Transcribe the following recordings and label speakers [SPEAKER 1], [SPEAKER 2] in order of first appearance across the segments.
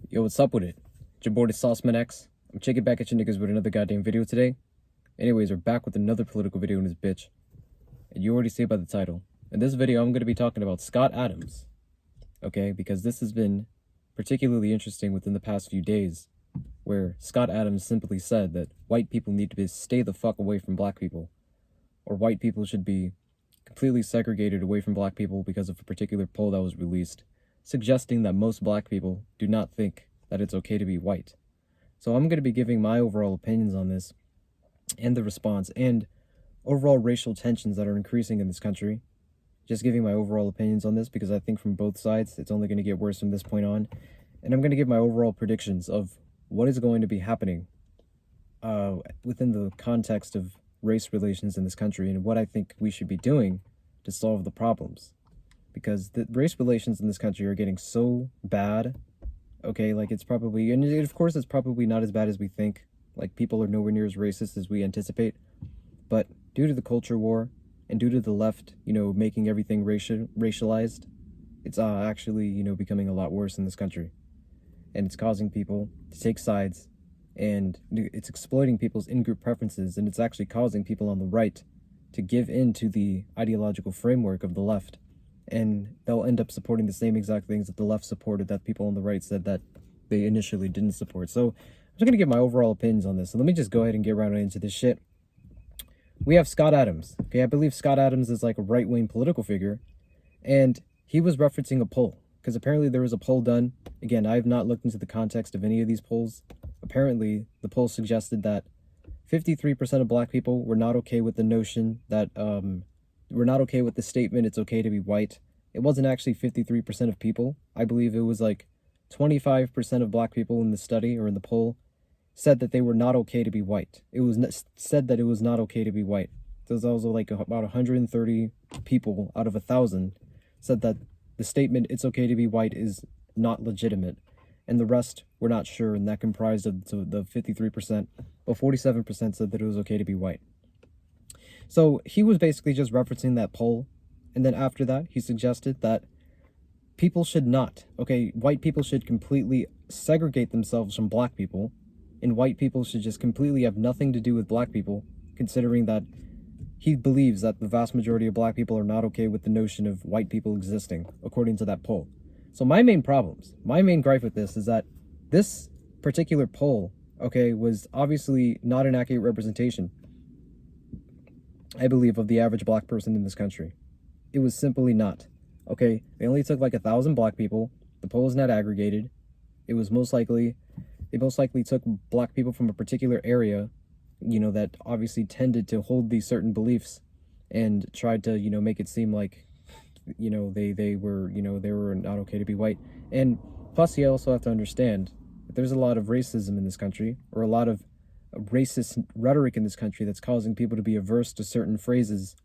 [SPEAKER 1] Yo, what's up with it? It's your boy, Sauceman X. I'm checking back at you niggas with another goddamn video today. Anyways, we're back with another political video in this bitch. And you already see it by the title. In this video, I'm going to be talking about Scott Adams. Okay, because this has been particularly interesting within the past few days, where Scott Adams simply said that white people need to stay the fuck away from black people, or white people should be completely segregated away from black people because of a particular poll that was released, suggesting that most black people do not think that it's okay to be white. So I'm going to be giving my overall opinions on this and the response and overall racial tensions that are increasing in this country. Just giving my overall opinions on this because I think from both sides it's only going to get worse from this point on. And I'm going to give my overall predictions of what is going to be happening within the context of race relations in this country and what I think we should be doing to solve the problems. Because the race relations in this country are getting so bad, okay, like it's probably, and of course it's probably not as bad as we think, like people are nowhere near as racist as we anticipate, but due to the culture war, and due to the left, making everything racialized, it's actually, becoming a lot worse in this country. And it's causing people to take sides, and it's exploiting people's in-group preferences, and it's actually causing people on the right to give in to the ideological framework of the left. And they'll end up supporting the same exact things that the left supported that people on the right said that they initially didn't support. So I'm just going to give my overall opinions on this. So let me just go ahead and get right into this shit. We have Scott Adams. Okay, I believe Scott Adams is like a right-wing political figure. And he was referencing a poll. Because apparently there was a poll done. Again, I have not looked into the context of any of these polls. Apparently, the poll suggested that 53% of black people were not okay with the notion that... we're not okay with the statement, it's okay to be white. It wasn't actually 53% of people. I believe it was like 25% of black people in the study or in the poll said that they were not okay to be white. It was said that it was not okay to be white. There's also like about 130 people out of 1,000 said that the statement, it's okay to be white, is not legitimate. And the rest were not sure, and that comprised of the 53%, but 47% said that it was okay to be white. So he was basically just referencing that poll, and then after that, he suggested that people should not, white people should completely segregate themselves from black people, and white people should just completely have nothing to do with black people, considering that he believes that the vast majority of black people are not okay with the notion of white people existing, according to that poll. So my main gripe with this is that this particular poll, was obviously not an accurate representation, I believe, of the average black person in this country. It was simply not. They only took like 1,000 black people. The poll is not aggregated. They most likely took black people from a particular area, that obviously tended to hold these certain beliefs and tried to, make it seem like, they were not okay to be white. And plus you also have to understand that there's a lot of racism in this country, or a lot of racist rhetoric in this country that's causing people to be averse to certain phrases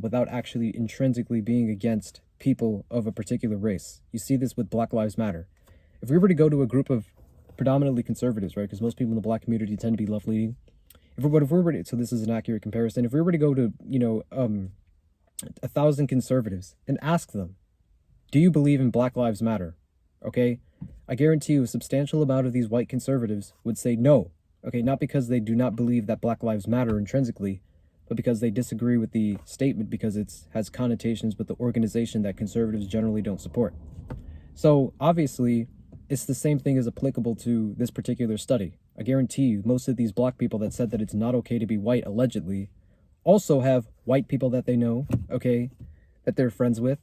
[SPEAKER 1] without actually intrinsically being against people of a particular race. You see this with Black Lives Matter. If we were to go to a group of predominantly conservatives, right, because most people in the black community tend to be left-leaning, so this is an accurate comparison, if we were to go to 1,000 conservatives and ask them, do you believe in Black Lives Matter? I guarantee you a substantial amount of these white conservatives would say no. Not because they do not believe that Black Lives Matter intrinsically, but because they disagree with the statement because it has connotations with the organization that conservatives generally don't support. So obviously, it's the same thing as applicable to this particular study. I guarantee you, most of these black people that said that it's not okay to be white, allegedly, also have white people that they know, that they're friends with.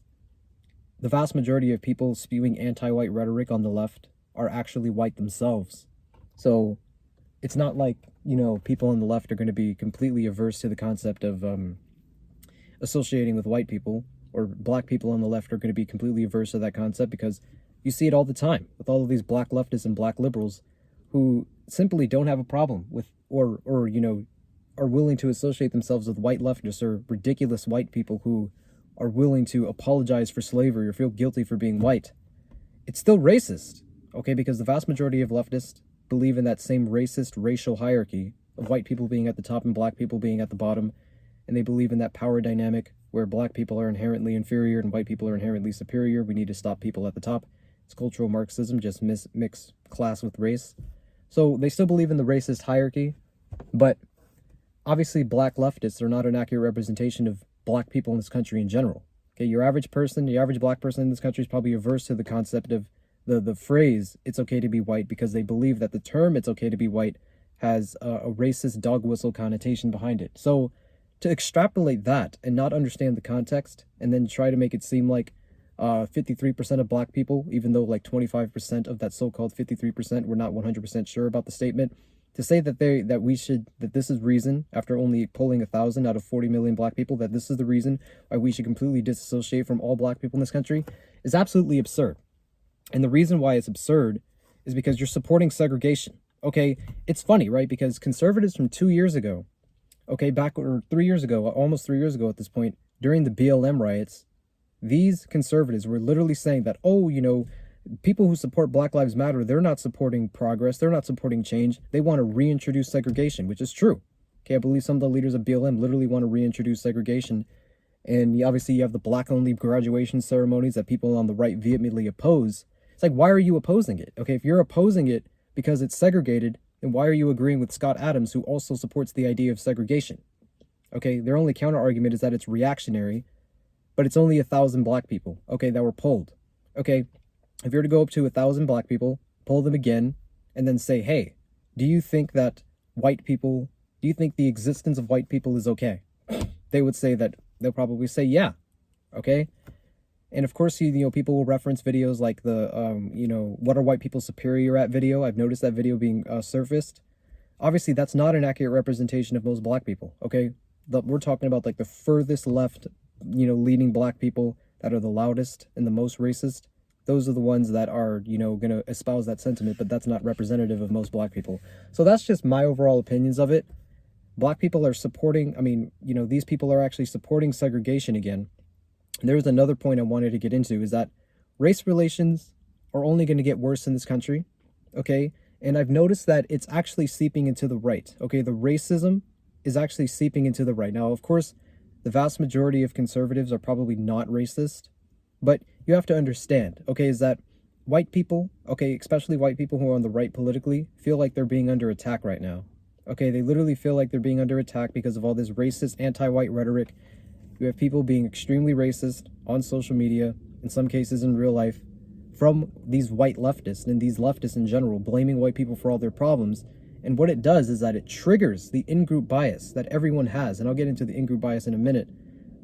[SPEAKER 1] The vast majority of people spewing anti-white rhetoric on the left are actually white themselves. So it's not like, people on the left are going to be completely averse to the concept of associating with white people, or black people on the left are going to be completely averse to that concept, because you see it all the time with all of these black leftists and black liberals who simply don't have a problem with, or are willing to associate themselves with white leftists or ridiculous white people who are willing to apologize for slavery or feel guilty for being white. It's still racist, because the vast majority of leftists believe in that same racist racial hierarchy of white people being at the top and black people being at the bottom, and they believe in that power dynamic where black people are inherently inferior and white people are inherently superior. We need to stop people at the top It's cultural Marxism, just mix class with race. So they still believe in the racist hierarchy, but obviously black leftists are not an accurate representation of black people in this country in general. Okay, your average person, the average black person in this country is probably averse to the concept of the phrase, it's okay to be white, because they believe that the term it's okay to be white has a racist dog whistle connotation behind it. So to extrapolate that and not understand the context and then try to make it seem like 53% of black people, even though like 25% of that so-called 53% were not 100% sure about the statement, to say that this is reason, after only polling 1,000 out of 40 million black people, that this is the reason why we should completely disassociate from all black people in this country, is absolutely absurd. And the reason why it's absurd is because you're supporting segregation. Okay, it's funny, right? Because conservatives from 2 years ago, okay, or 3 years ago, almost 3 years ago at this point, during the BLM riots, these conservatives were literally saying that, oh, people who support Black Lives Matter, they're not supporting progress, they're not supporting change, they want to reintroduce segregation, which is true. Okay, I believe some of the leaders of BLM literally want to reintroduce segregation. And obviously you have the black-only graduation ceremonies that people on the right vehemently oppose. It's like, why are you opposing it? Okay, if you're opposing it because it's segregated, then why are you agreeing with Scott Adams, who also supports the idea of segregation? Okay, their only counter-argument is that it's reactionary, but it's only 1,000 black people, okay, that were polled. Okay, if you were to go up to 1,000 black people, poll them again, and then say, hey, do you think the existence of white people is okay? They would say that, they'll probably say, yeah, okay? And of course, people will reference videos like the, what are white people superior at video. I've noticed that video being surfaced. Obviously, that's not an accurate representation of most black people, okay? We're talking about like the furthest left, leading black people that are the loudest and the most racist. Those are the ones that are, going to espouse that sentiment, but that's not representative of most black people. So that's just my overall opinions of it. Black people are supporting, these people are actually supporting segregation again. There's another point I wanted to get into, is that race relations are only going to get worse in this country, okay? And I've noticed that it's actually seeping into the right, okay? The racism is actually seeping into the right. Now, of course, the vast majority of conservatives are probably not racist, but you have to understand, okay, is that white people, okay, especially white people who are on the right politically, feel like they're being under attack right now. Okay, they literally feel like they're being under attack because of all this racist, anti-white rhetoric. You have people being extremely racist on social media, in some cases in real life, from these white leftists, and these leftists in general, blaming white people for all their problems. And what it does is that it triggers the in-group bias that everyone has, and I'll get into the in-group bias in a minute,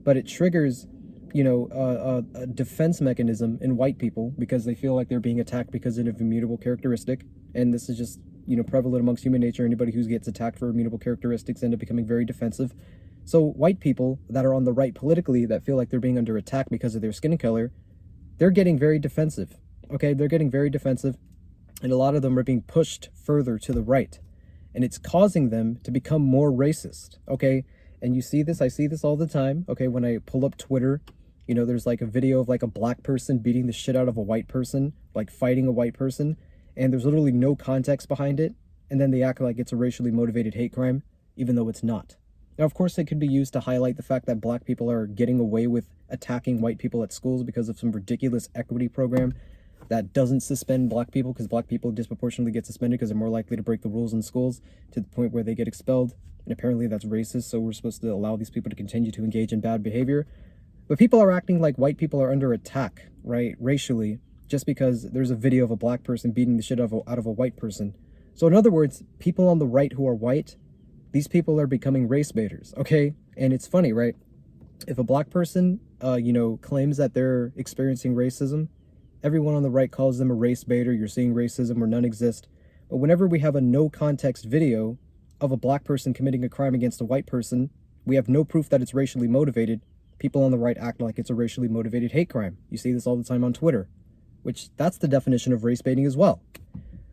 [SPEAKER 1] but it triggers, a defense mechanism in white people because they feel like they're being attacked because of an immutable characteristic. And this is just, prevalent amongst human nature. Anybody who gets attacked for immutable characteristics end up becoming very defensive. So white people that are on the right politically that feel like they're being under attack because of their skin color, they're getting very defensive. Okay, they're getting very defensive, and a lot of them are being pushed further to the right. And it's causing them to become more racist, okay? And you see this, I see this all the time, okay? When I pull up Twitter, there's like a video of like a black person beating the shit out of a white person, like fighting a white person, and there's literally no context behind it, and then they act like it's a racially motivated hate crime, even though it's not. Now, of course, it could be used to highlight the fact that black people are getting away with attacking white people at schools because of some ridiculous equity program that doesn't suspend black people, because black people disproportionately get suspended because they're more likely to break the rules in schools to the point where they get expelled. And apparently that's racist, so we're supposed to allow these people to continue to engage in bad behavior. But people are acting like white people are under attack, right, racially, just because there's a video of a black person beating the shit out of a white person. So in other words, people on the right who are white, these people are becoming race baiters, okay? And it's funny, right? If a black person, claims that they're experiencing racism, everyone on the right calls them a race baiter, you're seeing racism, or none exist. But whenever we have a no-context video of a black person committing a crime against a white person, we have no proof that it's racially motivated. People on the right act like it's a racially motivated hate crime. You see this all the time on Twitter, which that's the definition of race baiting as well.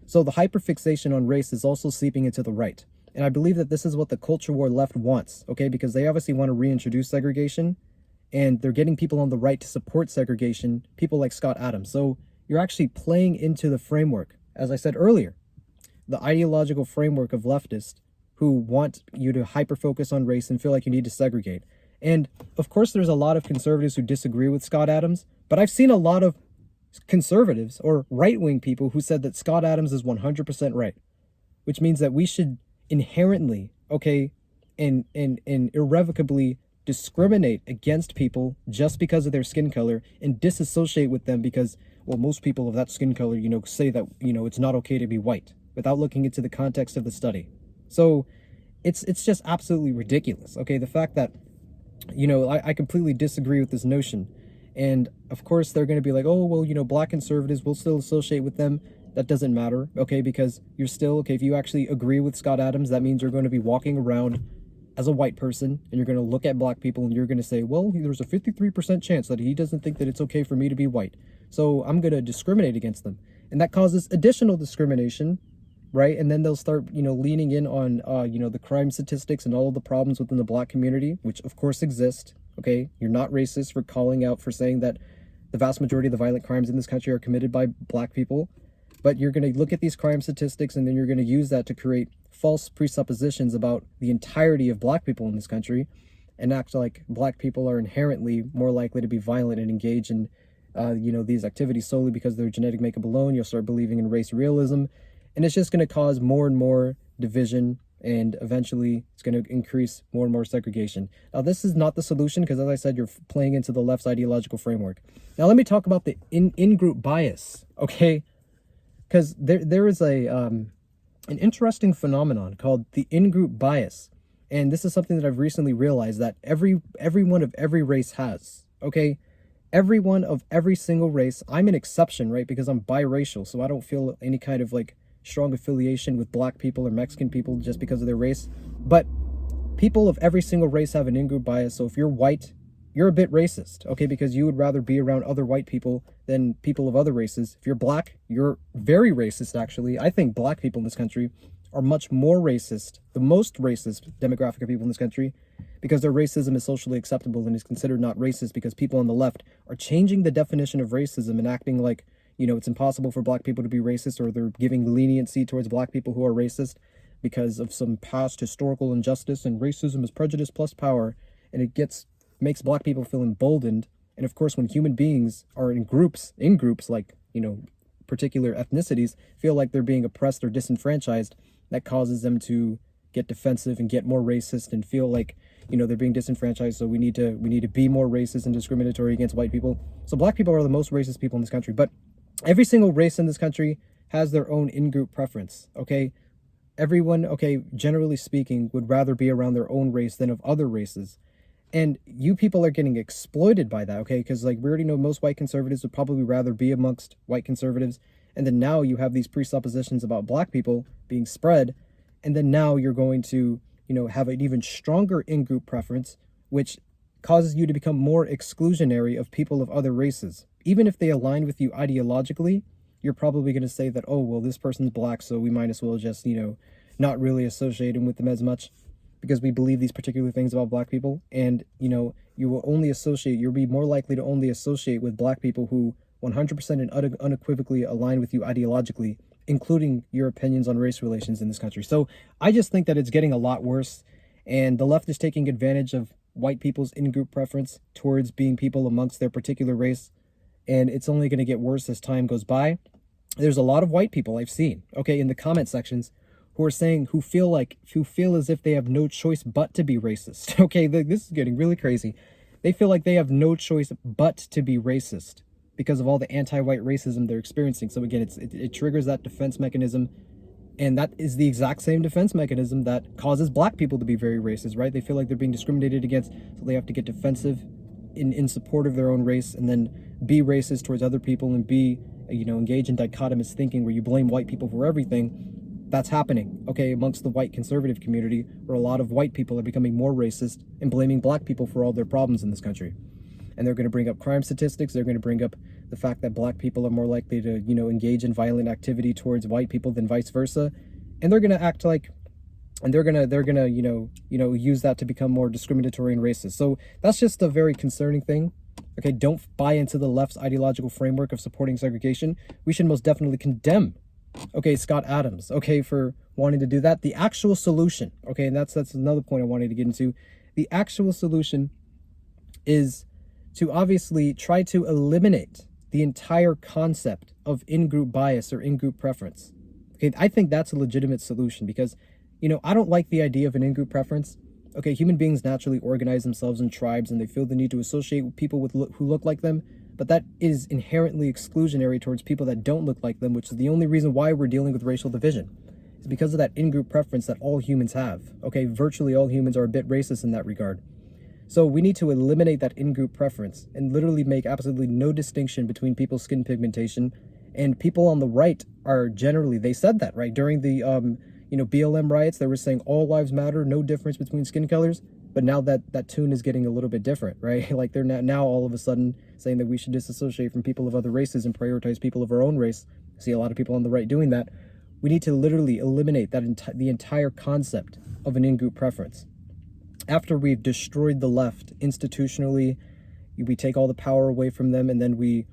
[SPEAKER 1] So the hyperfixation on race is also seeping into the right. And I believe that this is what the culture war left wants, okay? Because they obviously want to reintroduce segregation, and they're getting people on the right to support segregation, people like Scott Adams. So you're actually playing into the framework, as I said earlier, the ideological framework of leftists who want you to hyper-focus on race and feel like you need to segregate. And of course, there's a lot of conservatives who disagree with Scott Adams, but I've seen a lot of
[SPEAKER 2] conservatives or right-wing people who said that Scott Adams is 100% right, which means that we should inherently, okay, and irrevocably discriminate against people just because of their skin color and disassociate with them because, well, most people of that skin color, say that, it's not okay to be white without looking into the context of the study. So it's just absolutely ridiculous. Okay, the fact that, I completely disagree with this notion. And of course, they're going to be like, oh, well, black conservatives will still associate with them. That doesn't matter, okay, because you're still, okay, if you actually agree with Scott Adams, that means you're going to be walking around as a white person and you're going to look at black people and you're going to say, well, there's a 53% chance that he doesn't think that it's okay for me to be white. So I'm going to discriminate against them. And that causes additional discrimination, right? And then they'll start, leaning in on, the crime statistics and all of the problems within the black community, which of course exist. Okay, you're not racist for calling out, for saying that the vast majority of the violent crimes in this country are committed by black people. But you're going to look at these crime statistics and then you're going to use that to create false presuppositions about the entirety of black people in this country and act like black people are inherently more likely to be violent and engage in, these activities solely because of their genetic makeup alone. You'll start believing in race realism. And it's just going to cause more and more division, and eventually it's going to increase more and more segregation. Now, this is not the solution because, as I said, you're playing into the left's ideological framework. Now, let me talk about the in-group bias, okay? Because there is an interesting phenomenon called the in-group bias. And this is something that I've recently realized that everyone of every race has, okay? Everyone of every single race. I'm an exception, right? Because I'm biracial, so I don't feel any kind of strong affiliation with black people or Mexican people just because of their race. But people of every single race have an in-group bias. So if you're white, you're a bit racist, okay? Because you would rather be around other white people than people of other races. If you're black, you're very racist, actually. I think black people in this country are much more racist, the most racist demographic of people in this country, because their racism is socially acceptable and is considered not racist because people on the left are changing the definition of racism and acting like, it's impossible for black people to be racist, or they're giving leniency towards black people who are racist because of some past historical injustice, and racism is prejudice plus power, and it makes black people feel emboldened. And of course, when human beings are in groups like, particular ethnicities feel like they're being oppressed or disenfranchised, that causes them to get defensive and get more racist and feel like, they're being disenfranchised. So we need to be more racist and discriminatory against white people. So black people are the most racist people in this country, but every single race in this country has their own in-group preference, okay? Everyone, okay, generally speaking, would rather be around their own race than of other races. And you people are getting exploited by that, okay? Because we already know most white conservatives would probably rather be amongst white conservatives. And then now you have these presuppositions about black people being spread. And then now you're going to, have an even stronger in-group preference, which causes you to become more exclusionary of people of other races. Even if they align with you ideologically, you're probably going to say that, oh, well, this person's black, so we might as well just, not really associate with them as much because we believe these particular things about black people. And, you will be more likely to only associate with black people who 100% and unequivocally align with you ideologically, including your opinions on race relations in this country. So I just think that it's getting a lot worse, and the left is taking advantage of white people's in-group preference towards being people amongst their particular race, and it's only going to get worse as time goes by. There's a lot of white people I've seen, okay, in the comment sections who feel as if they have no choice but to be racist. Okay, this is getting really crazy. They feel like they have no choice but to be racist because of all the anti-white racism they're experiencing. So again, it triggers that defense mechanism, and that is the exact same defense mechanism that causes black people to be very racist, right? They feel like they're being discriminated against, so they have to get defensive in support of their own race, and then be racist towards other people, and engage in dichotomous thinking where you blame white people for everything. That's happening, okay, amongst the white conservative community, where a lot of white people are becoming more racist and blaming black people for all their problems in this country. And they're going to bring up crime statistics. They're going to bring up the fact that black people are more likely to, engage in violent activity towards white people than vice versa. And they're going to act like, and they're going to, use that to become more discriminatory and racist. So that's just a very concerning thing. Okay, don't buy into the left's ideological framework of supporting segregation. We should most definitely condemn, okay, Scott Adams, okay, for wanting to do that. The actual solution, okay, and that's another point I wanted to get into. The actual solution is to obviously try to eliminate, the entire concept of in-group bias or in-group preference. Okay, I think that's a legitimate solution because, I don't like the idea of an in-group preference. Okay, human beings naturally organize themselves in tribes and they feel the need to associate with people who look like them, but that is inherently exclusionary towards people that don't look like them, which is the only reason why we're dealing with racial division. It's because of that in-group preference that all humans have. Okay, virtually all humans are a bit racist in that regard. So we need to eliminate that in-group preference and literally make absolutely no distinction between people's skin pigmentation. And people on the right are generally, they said that, right? During the, BLM riots, they were saying all lives matter, no difference between skin colors. But now that tune is getting a little bit different, right? Like they're now all of a sudden saying that we should disassociate from people of other races and prioritize people of our own race. I see a lot of people on the right doing that. We need to literally eliminate the entire concept of an in-group preference. After we've destroyed the left institutionally, we take all the power away from them, and then we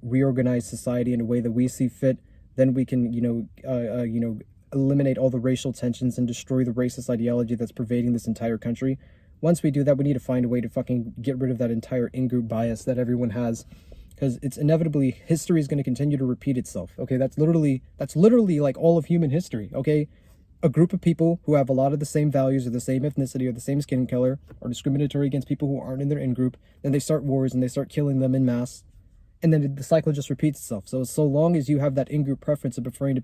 [SPEAKER 2] reorganize society in a way that we see fit. Then we can, eliminate all the racial tensions and destroy the racist ideology that's pervading this entire country. Once we do that, we need to find a way to fucking get rid of that entire in-group bias that everyone has, because it's inevitably, history is going to continue to repeat itself. Okay, that's literally like all of human history. Okay, a group of people who have a lot of the same values or the same ethnicity or the same skin color are discriminatory against people who aren't in their in-group. Then they start wars and they start killing them en masse. And then the cycle just repeats itself. So long as you have that in-group preference of preferring to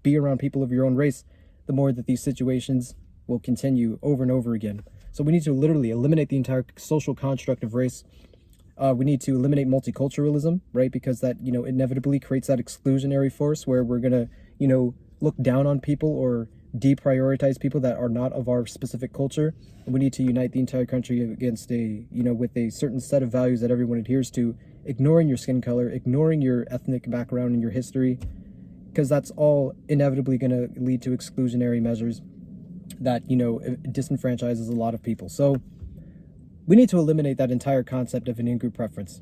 [SPEAKER 2] be around people of your own race, the more that these situations will continue over and over again. So we need to literally eliminate the entire social construct of race. We need to eliminate multiculturalism, right? Because that, inevitably creates that exclusionary force where we're going to, look down on people or deprioritize people that are not of our specific culture. And we need to unite the entire country against with a certain set of values that everyone adheres to, ignoring your skin color, ignoring your ethnic background and your history, because that's all inevitably going to lead to exclusionary measures that, disenfranchises a lot of people. So we need to eliminate that entire concept of an in-group preference.